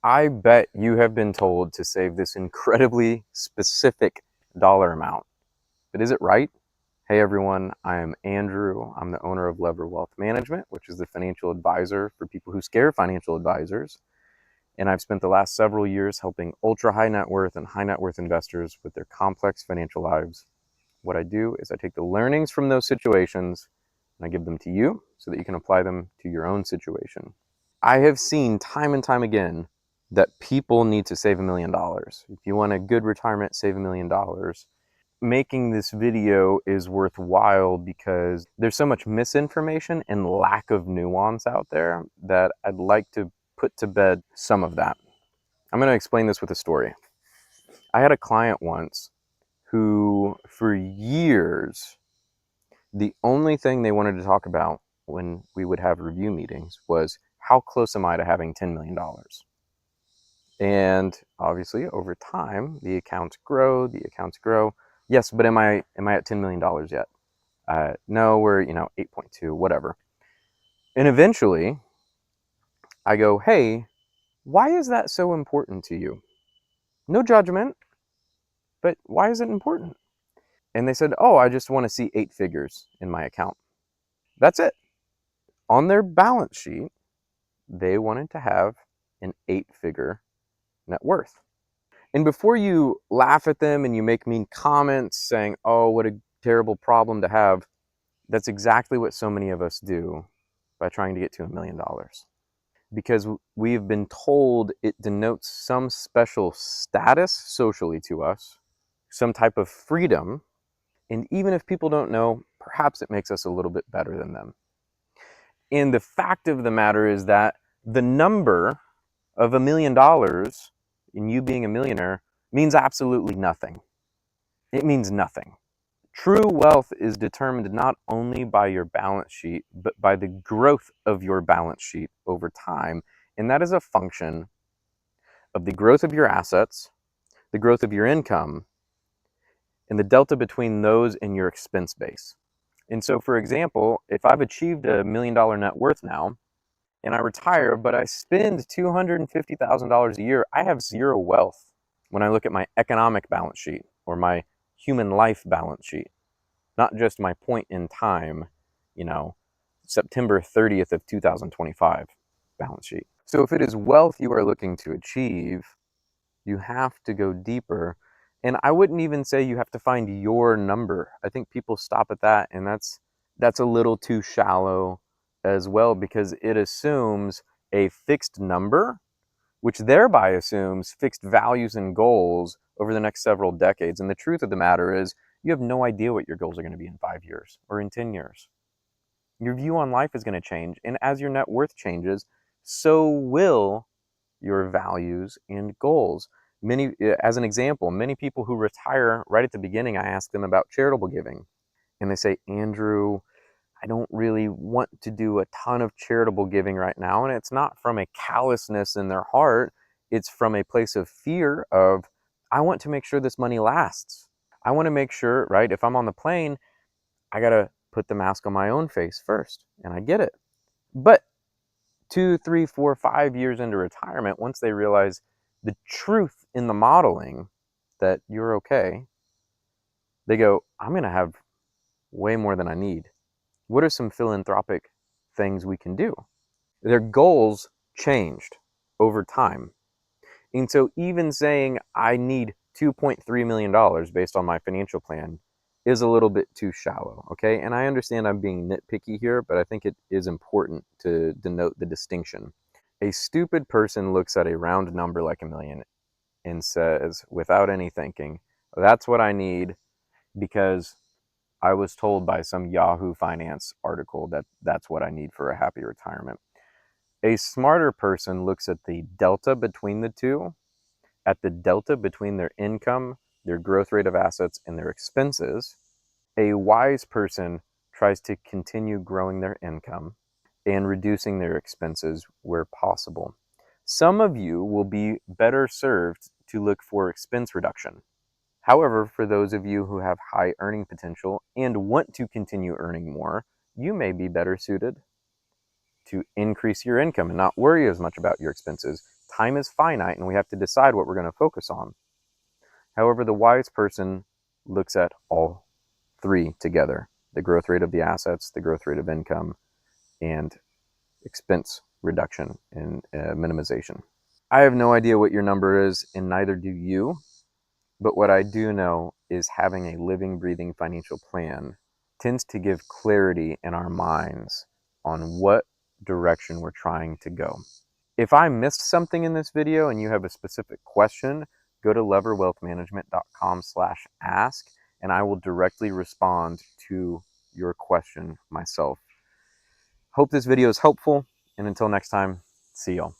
I bet you have been told to save this incredibly specific dollar amount. But is it right? Hey everyone, I am Andrew. I'm the owner of Lever Wealth Management, which is the financial advisor for people who scare financial advisors. And I've spent the last several years helping ultra high net worth and high net worth investors with their complex financial lives. What I do is I take the learnings from those situations and I give them to you so that you can apply them to your own situation. I have seen time and time again that people need to save $1 million. If you want a good retirement, save $1 million. Making this video is worthwhile because there's so much misinformation and lack of nuance out there that I'd like to put to bed some of that. I'm going to explain this with a story. I had a client once who, for years, the only thing they wanted to talk about when we would have review meetings was, how close am I to having $10 million? And obviously, over time, the accounts grow. Yes, but am I at $10 million yet? No, we're 8.2, whatever. And eventually, I go, hey, why is that so important to you? No judgment, but why is it important? And they said, oh, I just want to see 8 figures in my account. That's it. On their balance sheet, they wanted to have an 8-figure net worth. And before you laugh at them and you make mean comments saying, oh, what a terrible problem to have, that's exactly what so many of us do by trying to get to $1 million. Because we've been told it denotes some special status socially to us, some type of freedom, and even if people don't know, perhaps it makes us a little bit better than them. And the fact of the matter is that the number of $1 million in you being a millionaire means absolutely nothing. It means nothing. True wealth is determined not only by your balance sheet, but by the growth of your balance sheet over time. And that is a function of the growth of your assets, the growth of your income, and the delta between those and your expense base. And so, for example, if I've achieved $1 million net worth now, and I retire, but I spend $250,000 a year, I have zero wealth when I look at my economic balance sheet or my human life balance sheet, not just my point in time, September 30th of 2025 balance sheet. So if it is wealth you are looking to achieve, you have to go deeper. And I wouldn't even say you have to find your number. I think people stop at that, and that's a little too shallow as well, because it assumes a fixed number, which thereby assumes fixed values and goals over the next several decades. And the truth of the matter is, you have no idea what your goals are going to be in 5 years or in 10 years. Your view on life is going to change. And as your net worth changes, so will your values and goals. As an example, many people who retire right at the beginning, I ask them about charitable giving. And they say, Andrew, I don't really want to do a ton of charitable giving right now. And it's not from a callousness in their heart. It's from a place of fear of, I want to make sure this money lasts. I want to make sure, right, if I'm on the plane, I got to put the mask on my own face first. And I get it. But 2, 3, 4, 5 years into retirement, once they realize the truth in the modeling that you're okay, they go, I'm going to have way more than I need. What are some philanthropic things we can do? Their goals changed over time. And so even saying I need $2.3 million based on my financial plan is a little bit too shallow, okay? And I understand I'm being nitpicky here, but I think it is important to denote the distinction. A stupid person looks at a round number like $1 million and says, without any thinking, that's what I need because I was told by some Yahoo Finance article that that's what I need for a happy retirement. A smarter person looks at the delta between the two, at the delta between their income, their growth rate of assets, and their expenses. A wise person tries to continue growing their income and reducing their expenses where possible. Some of you will be better served to look for expense reduction. However, for those of you who have high earning potential and want to continue earning more, you may be better suited to increase your income and not worry as much about your expenses. time is finite and we have to decide what we're going to focus on. However, the wise person looks at all three together: the growth rate of the assets, the growth rate of income, and expense reduction and minimization. I have no idea what your number is, and neither do you. But what I do know is having a living, breathing financial plan tends to give clarity in our minds on what direction we're trying to go. If I missed something in this video and you have a specific question, go to leverwealthmanagement.com/ask and I will directly respond to your question myself. Hope this video is helpful, and until next time, see y'all.